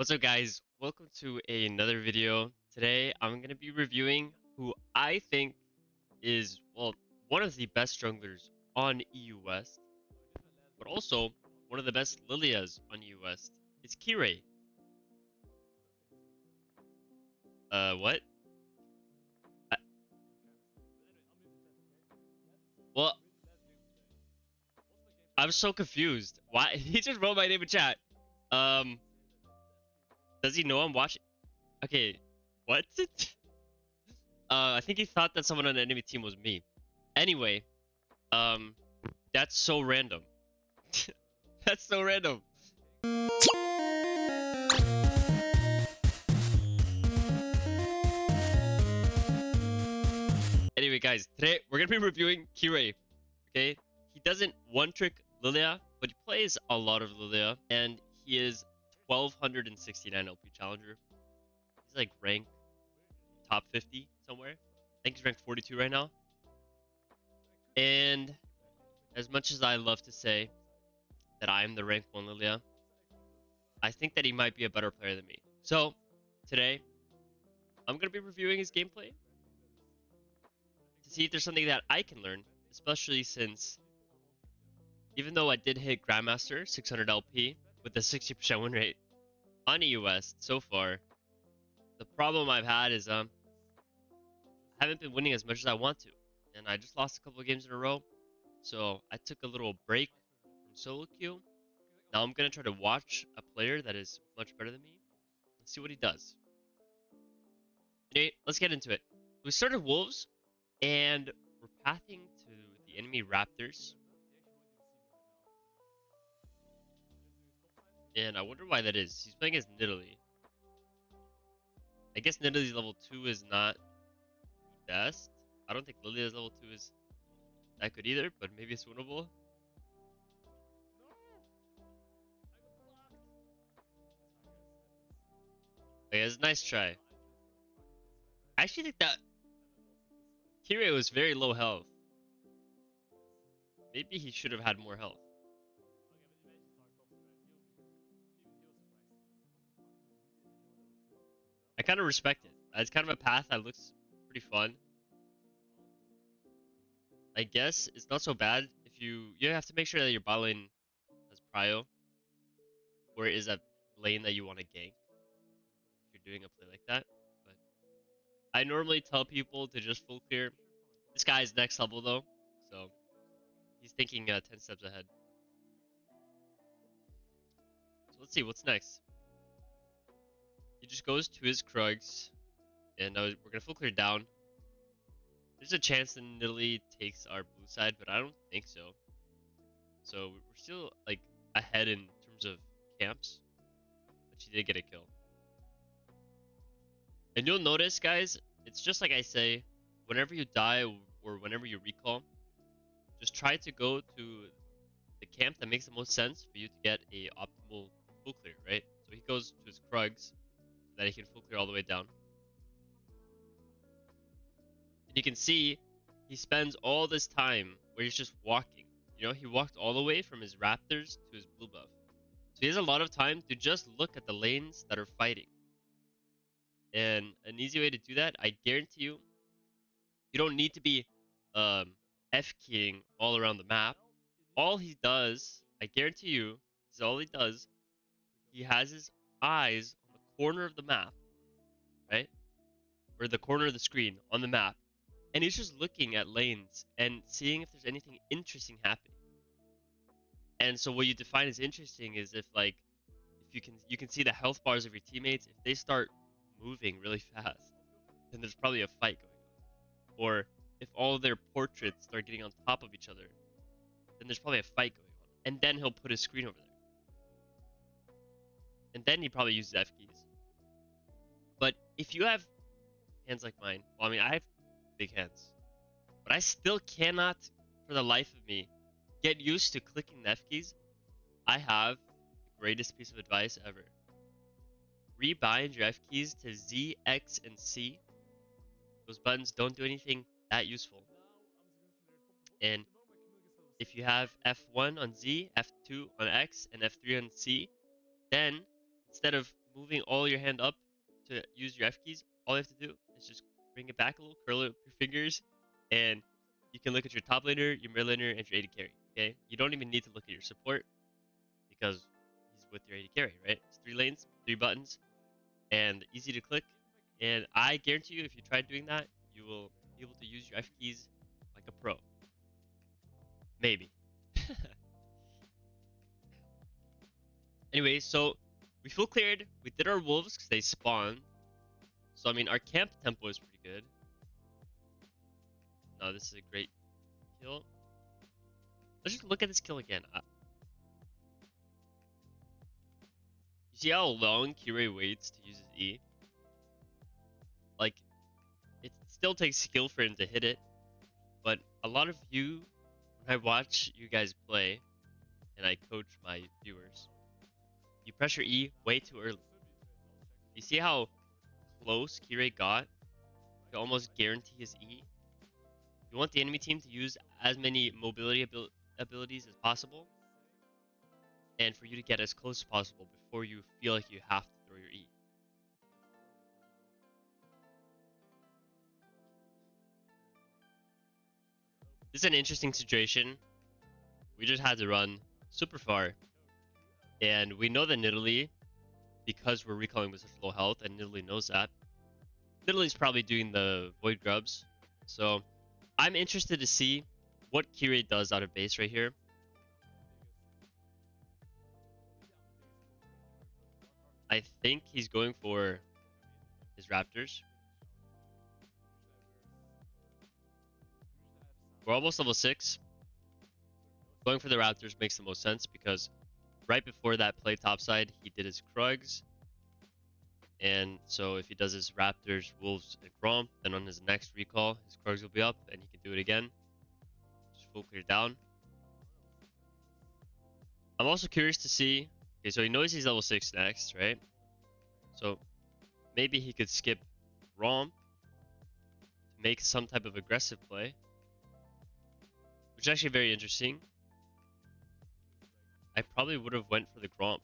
What's up, guys? Welcome to another video. Today, I'm going to be reviewing who I think is, well, one of the best junglers on EU West, but also one of the best Lilias on EU West. It's Kirei. What? I, well, I'm so confused. Why? He just wrote my name in chat. Um, does he know I'm watching? Okay, what? I think he thought that someone on the enemy team was me. Anyway, um, that's so random. That's so random. Anyway, guys, today we're gonna be reviewing Kirei. Okay, he doesn't one-trick Lillia, but he plays a lot of Lillia, and he is 1269 LP challenger. He's like ranked top 50 somewhere. I think he's ranked 42 right now. And as much as I love to say that I'm the rank 1 Lillia, I think that he might be a better player than me. So today, I'm gonna be reviewing his gameplay to see if there's something that I can learn, especially since even though I did hit Grandmaster 600 LP with a 60% win rate on EU West so far, the problem I've had is I haven't been winning as much as I want to, and I just lost a couple of games in a row. So I took a little break from solo queue. Now I'm gonna try to watch a player that is much better than me. Let's see what he does. Okay, let's get into it. We started Wolves, and we're pathing to the enemy Raptors. And I wonder why that is. He's playing as Nidalee. I guess Nidalee's level 2 is not the best. I don't think Lilia's level 2 is that good either, but maybe it's winnable. Okay, it's a nice try. I actually think that Kirei was very low health. Maybe he should have had more health. I kind of respect it. It's kind of a path that looks pretty fun. I guess it's not so bad if you have to make sure that your bot lane has prio, or is a lane that you want to gank if you're doing a play like that. But I normally tell people to just full clear. This guy's next level though, so he's thinking 10 steps ahead. So let's see what's next. He just goes to his Krugs, and we're gonna full clear down. There's a chance that Nidalee takes our blue side, but I don't think so. So we're still like ahead in terms of camps, but she did get a kill. And you'll notice, guys, it's just like I say, whenever you die or whenever you recall, just try to go to the camp that makes the most sense for you to get a optimal full clear, right? So he goes to his Krugs so that he can full clear all the way down. And you can see he spends all this time where he's just walking. You know, he walked all the way from his Raptors to his blue buff. So he has a lot of time to just look at the lanes that are fighting. And an easy way to do that, I guarantee you, you don't need to be F-keying all around the map. All he does, I guarantee you, is all he does, he has his eyes on the corner of the map, right? Or the corner of the screen on the map. And he's just looking at lanes and seeing if there's anything interesting happening. And so what you define as interesting is if you can see the health bars of your teammates. If they start moving really fast, then there's probably a fight going on. Or if all of their portraits start getting on top of each other, then there's probably a fight going on. And then he'll put his screen over there. And then he probably uses F keys. But if you have hands like mine, well, I mean, I have big hands, but I still cannot, for the life of me, get used to clicking the F keys. I have the greatest piece of advice ever. Rebind your F keys to Z, X, and C. Those buttons don't do anything that useful. And if you have F1 on Z, F2 on X, and F3 on C, then instead of moving all your hand up to use your F keys, all you have to do is just bring it back a little, curl it with your fingers, and you can look at your top laner, your mid laner, and your AD carry. Okay, you don't even need to look at your support because he's with your AD carry, right? It's 3 lanes, 3 buttons, and easy to click. And I guarantee you, if you try doing that, you will be able to use your F keys like a pro. Maybe. Anyway, so we full cleared. We did our wolves because they spawned. So I mean, our camp tempo is pretty good. No, this is a great kill. Let's just look at this kill again. You see how long Kirei waits to use his E? Like, it still takes skill for him to hit it. But a lot of you, when I watch you guys play, and I coach my viewers, you press your E way too early. You see how close Kirei got to almost guarantee his E? You want the enemy team to use as many mobility abilities as possible, and for you to get as close as possible before you feel like you have to throw your E. This is an interesting situation. We just had to run super far, and we know that Nidalee, because we're recalling with such low health, and Nidalee knows that, Nidalee's probably doing the Void Grubs. So I'm interested to see what Kirei does out of base right here. I think he's going for his Raptors. We're almost level 6. Going for the Raptors makes the most sense because right before that play topside, he did his Krugs. And so if he does his Raptors, Wolves, and Gromp, then on his next recall, his Krugs will be up and he can do it again. Just full clear down. I'm also curious to see, okay, so he knows he's level 6 next, right? So maybe he could skip Romp to make some type of aggressive play, which is actually very interesting. I probably would have went for the Gromp.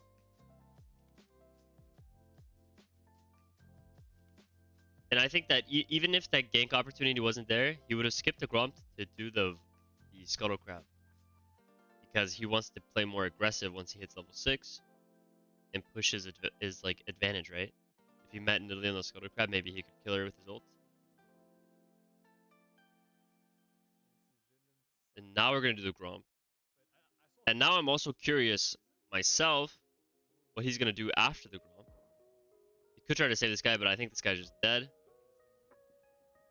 And I think that even if that gank opportunity wasn't there, he would have skipped the Gromp to do the Scuttle Crab. Because he wants to play more aggressive once he hits level 6 and push his like advantage, right? If he met Nidalee on the Scuttle Crab, maybe he could kill her with his ult. And now we're going to do the Gromp. And now I'm also curious myself what he's going to do after the Gromp. He could try to save this guy, but I think this guy's just dead.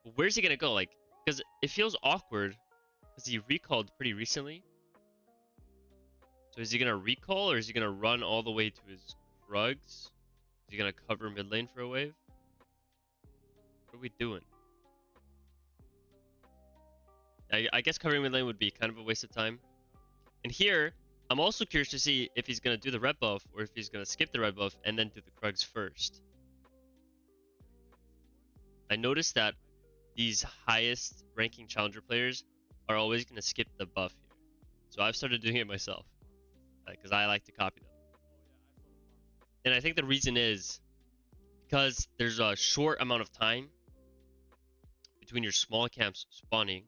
But where's he going to go? Like, because it feels awkward because he recalled pretty recently. So is he going to recall or is he going to run all the way to his Krugs? Is he going to cover mid lane for a wave? What are we doing? I guess covering mid lane would be kind of a waste of time. And here, I'm also curious to see if he's going to do the red buff or if he's going to skip the red buff and then do the Krugs first. I noticed that these highest ranking challenger players are always going to skip the buff here. So I've started doing it myself because I like to copy them. And I think the reason is because there's a short amount of time between your small camps spawning.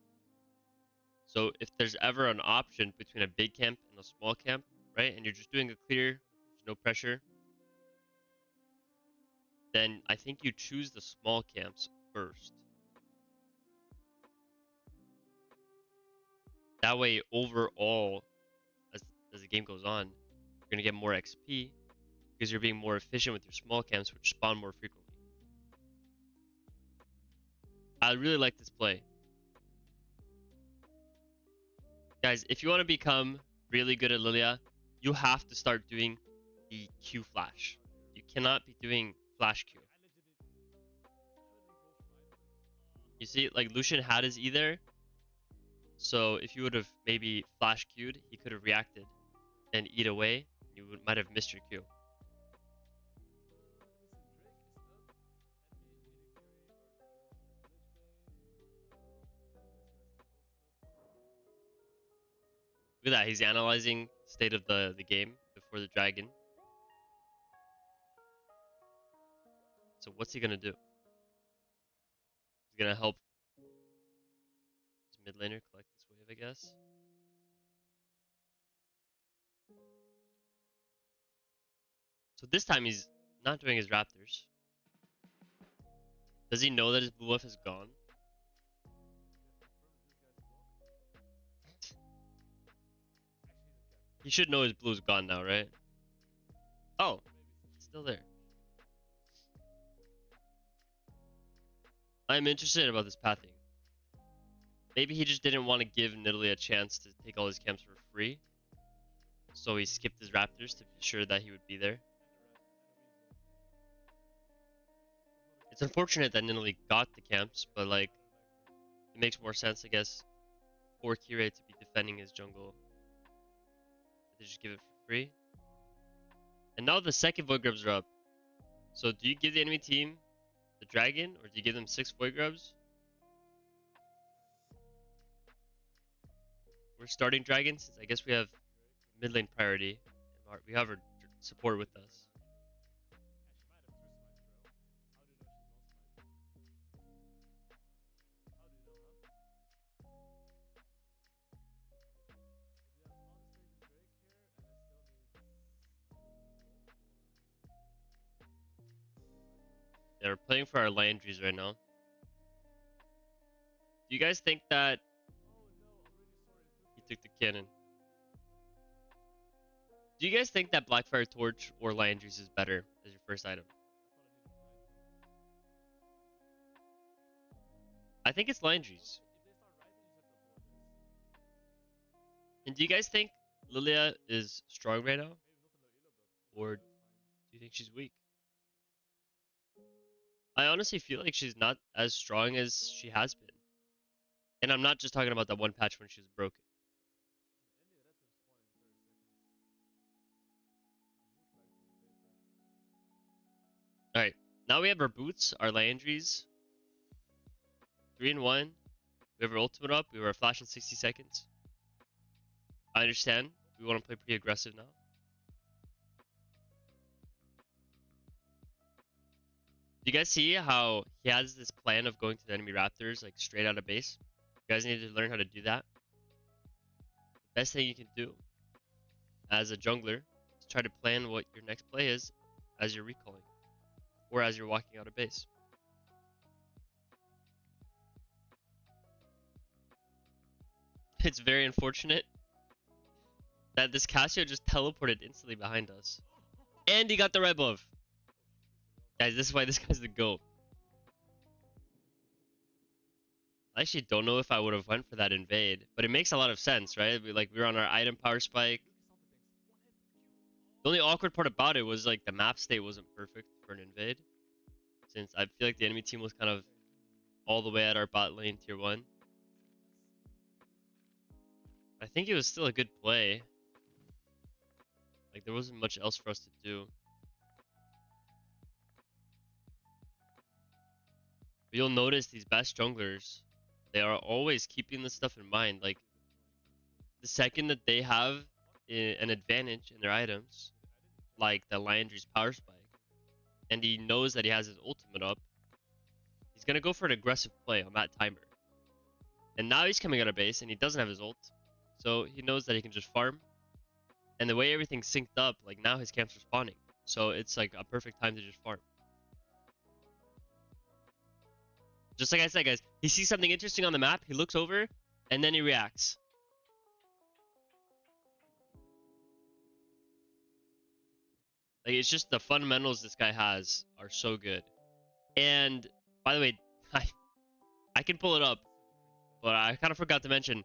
So if there's ever an option between a big camp and a small camp, right, and you're just doing a clear, there's no pressure, then I think you choose the small camps first. That way, overall, as the game goes on, you're going to get more XP because you're being more efficient with your small camps, which spawn more frequently. I really like this play. Guys, if you want to become really good at Lillia, you have to start doing the Q flash. You cannot be doing flash Q. You see, like Lucian had his E there. So if you would have maybe flash Q'd, he could have reacted and eat away. You might have missed your Q. Look at that, he's analyzing state of the game before the dragon. So what's he gonna do? He's gonna help his mid laner collect this wave, I guess. So this time he's not doing his Raptors. Does he know that his blue buff is gone? He should know his blue is gone now, right? Oh, it's still there. I'm interested about this pathing. Maybe he just didn't want to give Nidalee a chance to take all his camps for free. So he skipped his Raptors to be sure that he would be there. It's unfortunate that Nidalee got the camps, but like, it makes more sense, I guess, for Kirei to be defending his jungle. They just give it for free. And now the second Void Grubs are up. So do you give the enemy team the dragon, or do you give them 6 Void Grubs? We're starting dragon since I guess we have mid lane priority. And we have our support with us. Yeah, we're playing for our Landries right now. Do you guys think that he took the cannon? Do you guys think that Blackfire Torch or Landries is better as your first item? I think it's Landries. And do you guys think Lillia is strong right now? Or do you think she's weak? I honestly feel like she's not as strong as she has been. And I'm not just talking about that one patch when she was broken. Alright, now we have our boots, our Landries. 3 and 1. We have our ultimate up. We have our flash in 60 seconds. I understand. We want to play pretty aggressive now. Do you guys see how he has this plan of going to the enemy Raptors like straight out of base? You guys need to learn how to do that. The best thing you can do as a jungler is try to plan what your next play is as you're recalling or as you're walking out of base. It's very unfortunate that this Cassio just teleported instantly behind us. And he got the red buff. Guys, this is why this guy's the GOAT. I actually don't know if I would have went for that invade, but it makes a lot of sense, right? We were on our item power spike. The only awkward part about it was like the map state wasn't perfect for an invade, since I feel like the enemy team was kind of all the way at our bot lane tier 1. I think it was still a good play. Like there wasn't much else for us to do. But you'll notice these best junglers, they are always keeping this stuff in mind. Like the second that they have an advantage in their items, like the Landry's power spike, and he knows that he has his ultimate up, he's gonna go for an aggressive play on that timer. And now he's coming out of base and he doesn't have his ult, so he knows that he can just farm. And the way everything's synced up, like now his camp's are spawning, so it's like a perfect time to just farm. Just like I said, guys, he sees something interesting on the map, he looks over, and then he reacts. Like, it's just the fundamentals this guy has are so good. And, by the way, I can pull it up, but I kind of forgot to mention,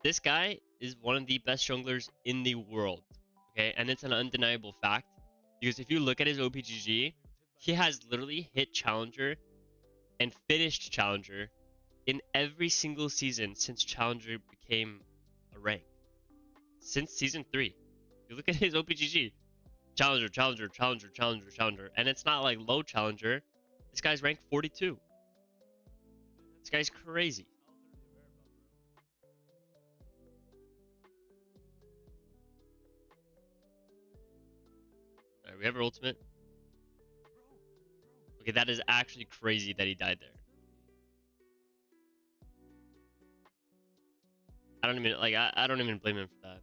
this guy is one of the best junglers in the world, okay? And it's an undeniable fact, because if you look at his OPGG, he has literally hit Challenger and finished Challenger in every single season since Challenger became a rank. Since Season 3. You look at his OPGG. Challenger, Challenger, Challenger, Challenger, Challenger. And it's not like low Challenger. This guy's ranked 42. This guy's crazy. Alright, we have our ultimate. Okay, that is actually crazy that he died there. I don't even like. I don't even blame him for that.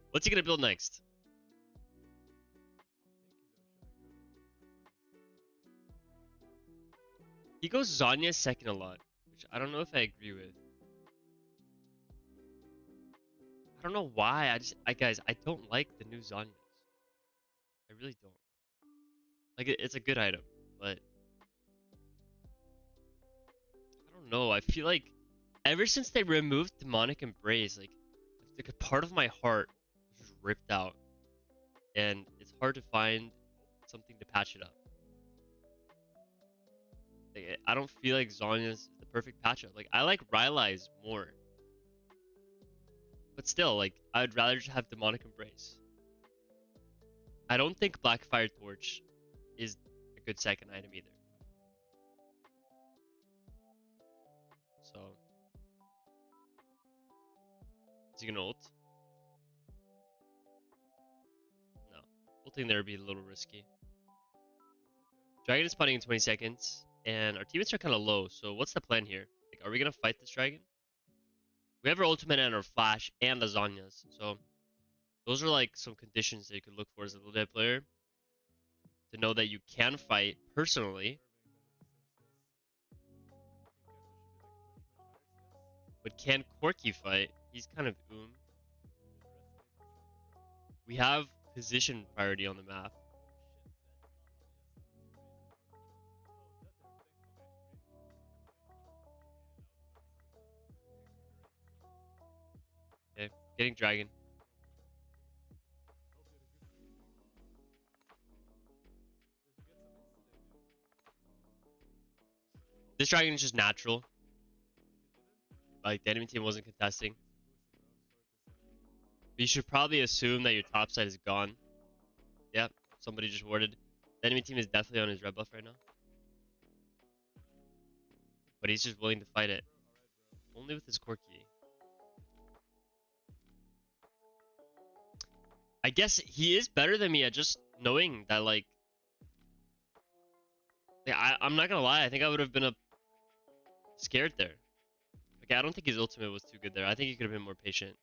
What's he gonna build next? He goes Zanya second a lot, which I don't know if I agree with. I don't know why. Guys, I don't like the new Zanyas. I really don't. Like, it's a good item, but I don't know. I feel like ever since they removed Demonic Embrace, like a part of my heart was just ripped out, and it's hard to find something to patch it up. Like, I don't feel like Zanya is the perfect patch up. Like, I like Rylai's more, but still, like, I'd rather just have Demonic Embrace. I don't think Blackfire Torch is a good second item either. So, is he gonna ult? No. Ulting there would be a little risky. Dragon is spawning in 20 seconds, and our teammates are kind of low, so what's the plan here? Like, are we gonna fight this dragon? We have our ultimate and our flash and the Zanyas, so those are like some conditions that you could look for as a Lillia player to know that you can fight personally. But can Corky fight? He's kind of We have position priority on the map. Okay, getting dragon. This dragon is just natural. Like, the enemy team wasn't contesting. But you should probably assume that your top side is gone. Yep, somebody just warded. The enemy team is definitely on his red buff right now. But he's just willing to fight it. Only with his Corki. I guess he is better than me at just knowing that, like... Yeah, I'm not gonna lie, I think I would have been scared there. Like, I don't think his ultimate was too good there. I think he could have been more patient.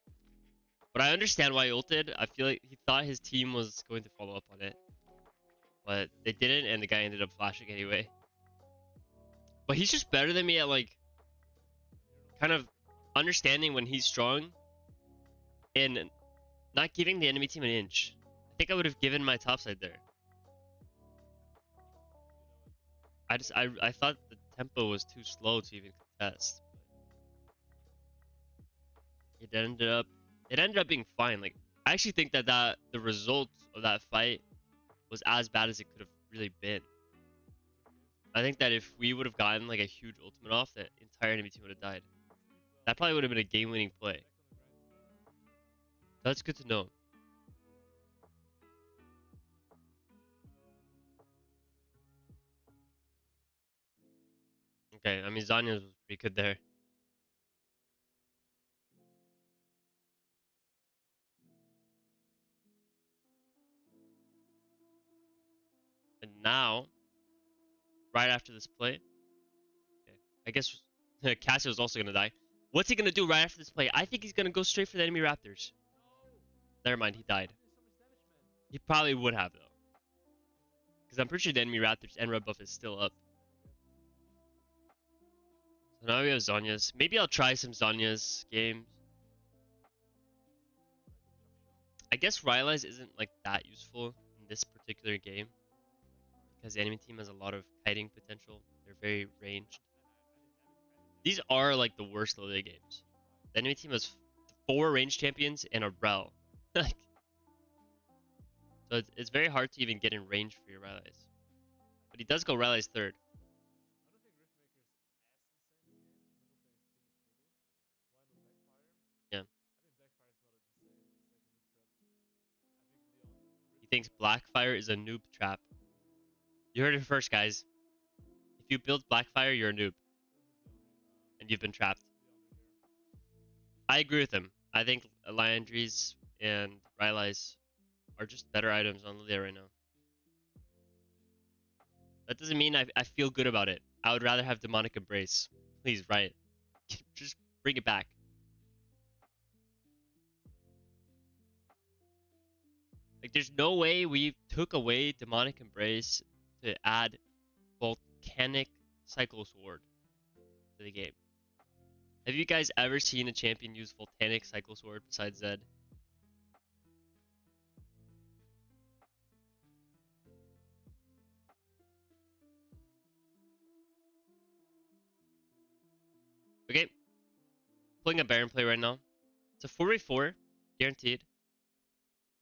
But I understand why he ulted. I feel like he thought his team was going to follow up on it. But they didn't, and the guy ended up flashing anyway. But he's just better than me at, like, kind of understanding when he's strong and not giving the enemy team an inch. I think I would have given my top side there. I thought the tempo was too slow to even contest. But it ended up being fine. Like, I actually think that the result of that fight was as bad as it could have really been. I think that if we would have gotten like a huge ultimate off, the entire enemy team would have died. That probably would have been a game-winning play. That's good to know. Okay, I mean Zanya was pretty good there. And now, right after this play, okay, I guess Cassio's also gonna die. What's he gonna do right after this play? I think he's gonna go straight for the enemy Raptors. Never mind, he died. He probably would have though, because I'm pretty sure the enemy Raptors and red buff is still up. So now we have Zanya's. Maybe I'll try some Zanya's games. I guess Rylai's isn't like that useful in this particular game because the enemy team has a lot of kiting potential. They're very ranged. These are like the worst Lillia games. The enemy team has 4 range champions and a Rel. Like, so it's very hard to even get in range for your Rylai's. But he does go Rylai's third. Yeah. He thinks Blackfire is a noob trap. You heard it first, guys. If you build Blackfire, you're a noob. And you've been trapped. I agree with him. I think Liandry's and Rylai's are just better items on Lillia right now. That doesn't mean I feel good about it. I would rather have Demonic Embrace. Please, right? Just bring it back. Like, there's no way we took away Demonic Embrace to add Volcanic Cycle Sword to the game. Have you guys ever seen a champion use Volcanic Cycle Sword besides Zed? Okay, pulling a Baron play right now. It's a 4v4, guaranteed.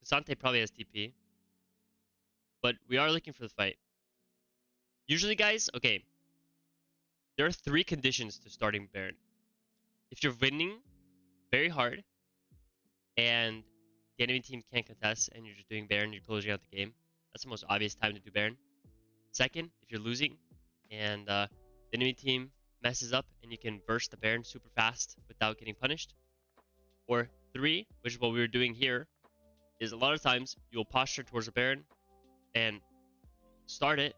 Kasante probably has TP, but we are looking for the fight. Usually, guys, okay, there are 3 conditions to starting Baron. If you're winning very hard and the enemy team can't contest and you're just doing Baron, you're closing out the game, that's the most obvious time to do Baron. Second, if you're losing and the enemy team messes up and you can burst the Baron super fast without getting punished. Or 3, which is what we were doing here, is a lot of times you'll posture towards the Baron and start it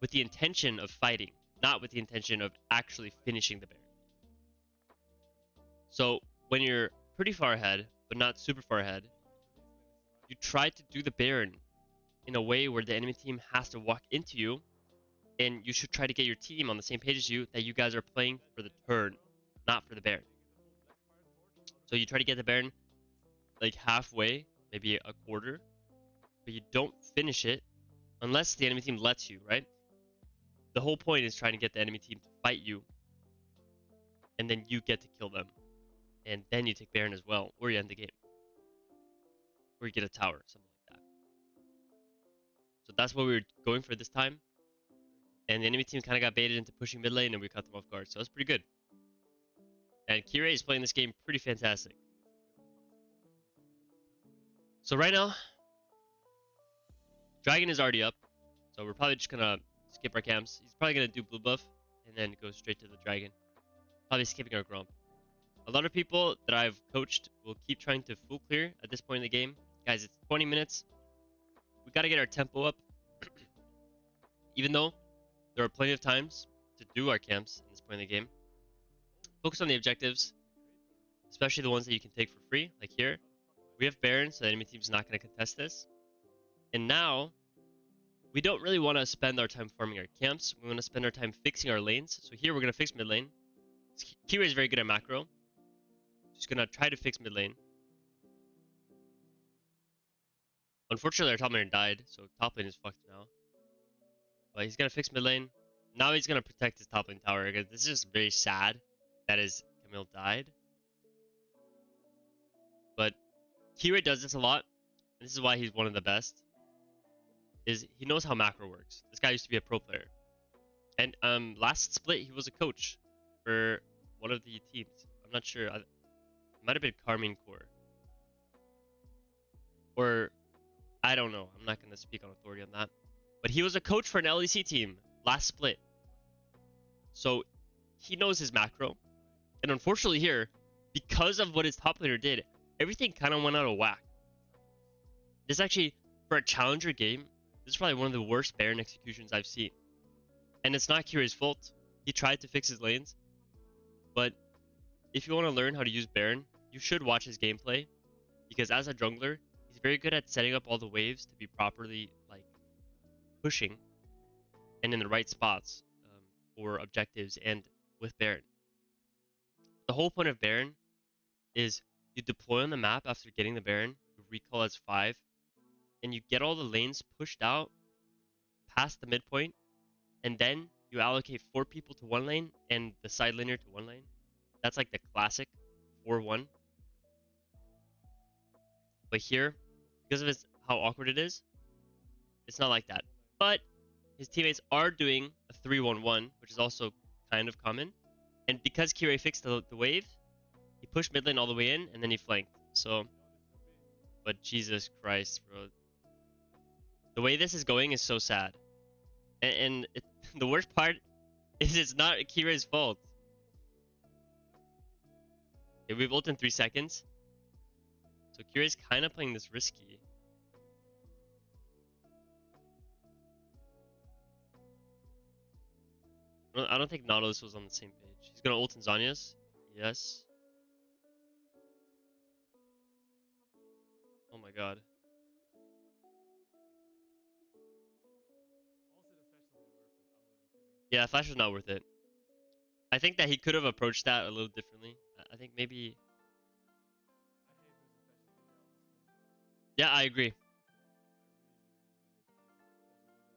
with the intention of fighting, not with the intention of actually finishing the Baron. So when you're pretty far ahead, but not super far ahead, you try to do the Baron in a way where the enemy team has to walk into you, and you should try to get your team on the same page as you, that you guys are playing for the turn, not for the Baron. So you try to get the Baron like halfway, maybe a quarter, but you don't finish it unless the enemy team lets you, right? The whole point is trying to get the enemy team to fight you, and then you get to kill them. And then you take Baron as well, or you end the game. Or you get a tower, something like that. So that's what we were going for this time. And the enemy team kind of got baited into pushing mid lane, and we caught them off guard. So that's pretty good. And Kirei is playing this game pretty fantastic. So right now, Dragon is already up. So we're probably just going to skip our camps. He's probably going to do blue buff and then go straight to the Dragon. Probably skipping our Grump. A lot of people that I've coached will keep trying to full clear at this point in the game. Guys, it's 20 minutes. We got to get our tempo up. Even though there are plenty of times to do our camps at this point in the game. Focus on the objectives, especially the ones that you can take for free, like here. We have Baron, so the enemy team's not going to contest this. And now, we don't really want to spend our time farming our camps. We want to spend our time fixing our lanes. So here we're going to fix mid lane. Kira is very good at macro. Just going to try to fix mid lane. Unfortunately, our top laner died, so top lane is fucked now. But he's going to fix mid lane. Now he's going to protect his top lane tower. Because this is just very sad that his Camille died. But Kira does this a lot. And this is why he's one of the best. Is he knows how macro works. This guy used to be a pro player. And last split, he was a coach for one of the teams. I'm not sure. It might have been Carmine Core. Or, I don't know. I'm not going to speak on authority on that. But he was a coach for an LEC team last split. So, he knows his macro. And unfortunately here, because of what his top laner did, everything kind of went out of whack. This actually, for a challenger game, this is probably one of the worst Baron executions I've seen. And it's not Kirai's fault. He tried to fix his lanes. But if you want to learn how to use Baron, you should watch his gameplay. Because as a jungler, he's very good at setting up all the waves to be properly like pushing and in the right spots for objectives and with Baron. The whole point of Baron is you deploy on the map after getting the Baron, you recall as 5, and you get all the lanes pushed out past the midpoint, and then you allocate 4 people to one lane and the side laner to one lane. That's like the classic 4-1. But here, because of how awkward it is, it's not like that. But his teammates are doing a 3-1-1, which is also kind of common. And because Kirei fixed the wave, he pushed mid lane all the way in, and then he flanked. So, but Jesus Christ, bro. The way this is going is so sad. And the worst part is it's not Kirai's fault. Okay, we've ult in 3 seconds. So Kirai's kind of playing this risky. I don't think Nautilus was on the same page. He's gonna ult in Zhonya's. Yes. Oh my god. Yeah, Flash was not worth it. I think that he could have approached that a little differently. I think maybe. Yeah, I agree.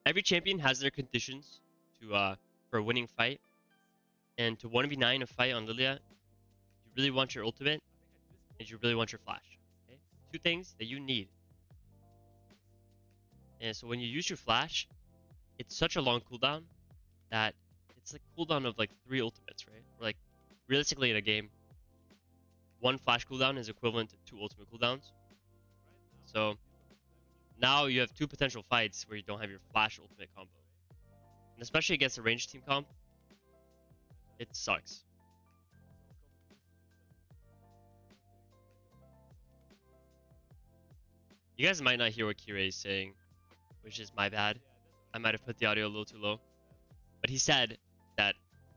Every champion has their conditions to for a winning fight, and to 1v9 a fight on Lillia, you really want your ultimate, and you really want your flash. Okay, two things that you need. And so when you use your flash, it's such a long cooldown that it's like cooldown of like 3 ultimates, right? Or like realistically in a game, one flash cooldown is equivalent to 2 ultimate cooldowns. So now you have 2 potential fights where you don't have your flash ultimate combo. And especially against a ranged team comp, it sucks. You guys might not hear what Kirei is saying, which is my bad. I might have put the audio a little too low. But he said that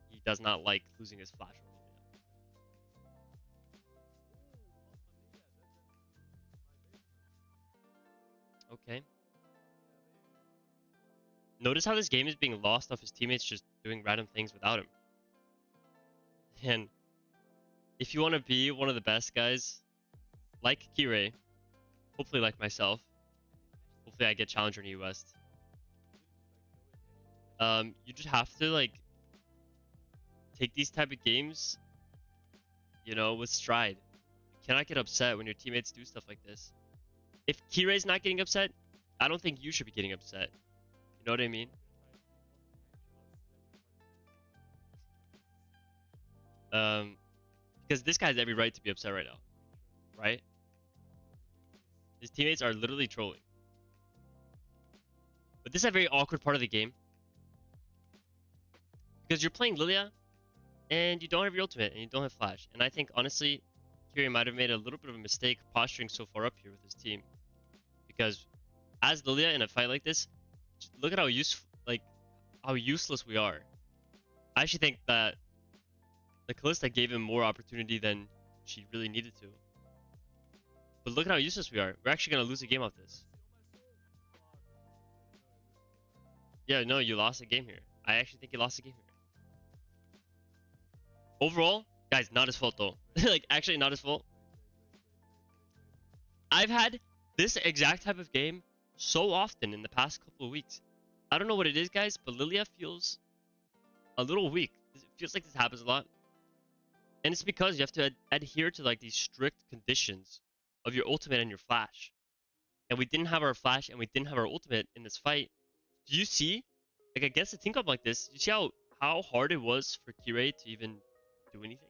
he does not like losing his flash ultimate. Okay. Notice how this game is being lost off his teammates just doing random things without him. And if you want to be one of the best guys, like Kirei, hopefully like myself, hopefully I get challenger in the West. You just have to like take these type of games, you know, with stride. You cannot get upset when your teammates do stuff like this. If Kirei's not getting upset, I don't think you should be getting upset. You know what I mean? Because this guy has every right to be upset right now, right? His teammates are literally trolling. But this is a very awkward part of the game. Because you're playing Lillia, and you don't have your ultimate, and you don't have flash. And I think, honestly, Kirei might have made a little bit of a mistake posturing so far up here with his team. Because as Lillia in a fight like this, look at how how useless we are. I actually think that the Kalista gave him more opportunity than she really needed to. But look at how useless we are. We're actually gonna lose a game off this. Yeah, no, you lost a game here. I actually think you lost a game here. Overall, guys, not his fault though. Like, actually not his fault. I've had this exact type of game so often in the past couple of weeks. I don't know what it is, guys, but Lillia feels a little weak. It feels like this happens a lot. And it's because you have to adhere to like these strict conditions of your ultimate and your flash. And we didn't have our flash and we didn't have our ultimate in this fight. Do you see, like against a team comp like this, you see how hard it was for Kirei to even do anything?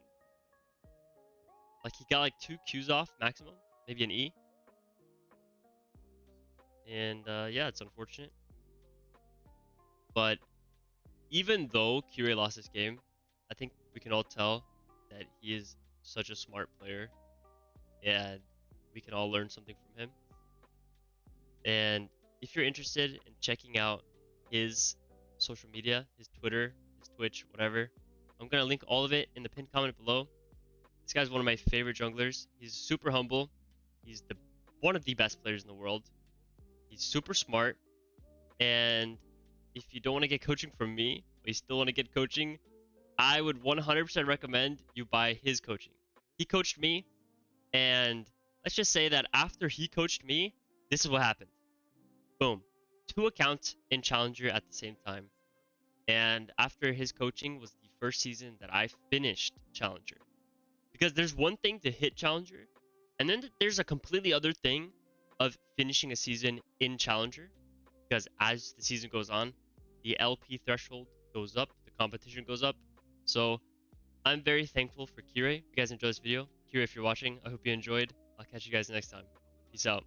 Like he got like 2 Qs off maximum, maybe an E. And yeah, it's unfortunate. But even though Kirei lost this game, I think we can all tell that he is such a smart player. And we can all learn something from him. And if you're interested in checking out his social media, his Twitter, his Twitch, whatever, I'm going to link all of it in the pinned comment below. This guy's one of my favorite junglers. He's super humble. He's one of the best players in the world. He's super smart. And if you don't want to get coaching from me, but you still want to get coaching, I would 100% recommend you buy his coaching. He coached me, and let's just say that after he coached me, this is what happened. Boom. 2 accounts in Challenger at the same time. And after his coaching was the first season that I finished Challenger. Because there's one thing to hit Challenger, and then there's a completely other thing of finishing a season in Challenger. Because as the season goes on, the LP threshold goes up, the competition goes up. So I'm very thankful for Kirei. If you guys enjoyed this video, Kirei, if you're watching, I hope you enjoyed. I'll catch you guys next time. Peace out.